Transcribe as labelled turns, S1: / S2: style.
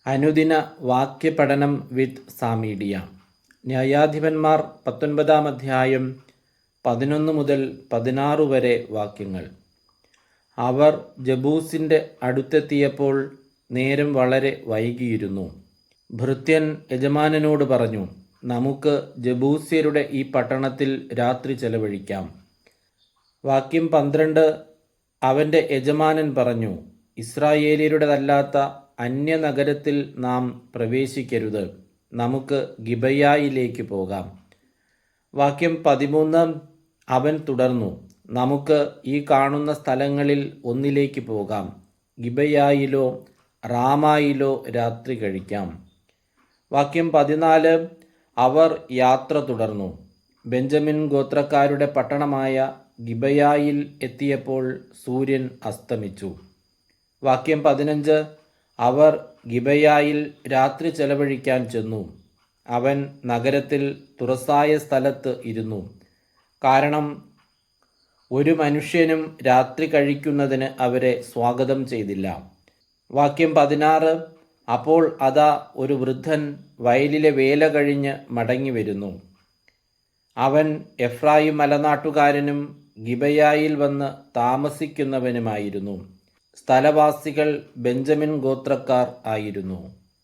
S1: അനുദിന വാക്യപഠനം വിത്ത് സാമീഡിയ. ന്യായാധിപന്മാർ 19-ാം അധ്യായം 11 മുതൽ 16 വരെ വാക്യങ്ങൾ. അവർ ജബൂസിൻ്റെ അടുത്തെത്തിയപ്പോൾ നേരം വളരെ വൈകിയിരുന്നു. ഭൃത്യൻ യജമാനനോട് പറഞ്ഞു, നമുക്ക് ജബൂസ്യരുടെ ഈ പട്ടണത്തിൽ രാത്രി ചെലവഴിക്കാം. വാക്യം 12. അവൻ്റെ യജമാനൻ പറഞ്ഞു, ഇസ്രായേല്യരുടേതല്ലാത്ത അന്യനഗരത്തിൽ നാം പ്രവേശിക്കരുത്, നമുക്ക് ഗിബയായിലേക്ക് പോകാം. വാക്യം 13. അവൻ തുടർന്നു, നമുക്ക് ഈ കാണുന്ന സ്ഥലങ്ങളിൽ ഒന്നിലേക്ക് പോകാം, ഗിബയായിലോ റാമായിലോ രാത്രി കഴിക്കാം. വാക്യം 14. അവർ യാത്ര തുടർന്നു. ബെഞ്ചമിൻ ഗോത്രക്കാരുടെ പട്ടണമായ ഗിബയായിൽ എത്തിയപ്പോൾ സൂര്യൻ അസ്തമിച്ചു. വാക്യം 15. അവർ ഗിബയായിൽ രാത്രി ചെലവഴിക്കാൻ ചെന്നു. അവൻ നഗരത്തിൽ തുറസായ സ്ഥലത്ത് ഇരുന്നു, കാരണം ഒരു മനുഷ്യനും രാത്രി കഴിക്കുന്നതിന് അവരെ സ്വാഗതം ചെയ്തില്ല. വാക്യം 16. അപ്പോൾ അതാ ഒരു വൃദ്ധൻ വയലിലെ വേല കഴിഞ്ഞ് മടങ്ങി വരുന്നു. അവൻ എഫ്രായിം മലനാട്ടുകാരനും ഗിബയായിൽ വന്ന് താമസിക്കുന്നവനുമായിരുന്നു. സ്ഥലവാസികൾ ബെഞ്ചമിൻ ഗോത്രക്കാർ ആയിരുന്നു.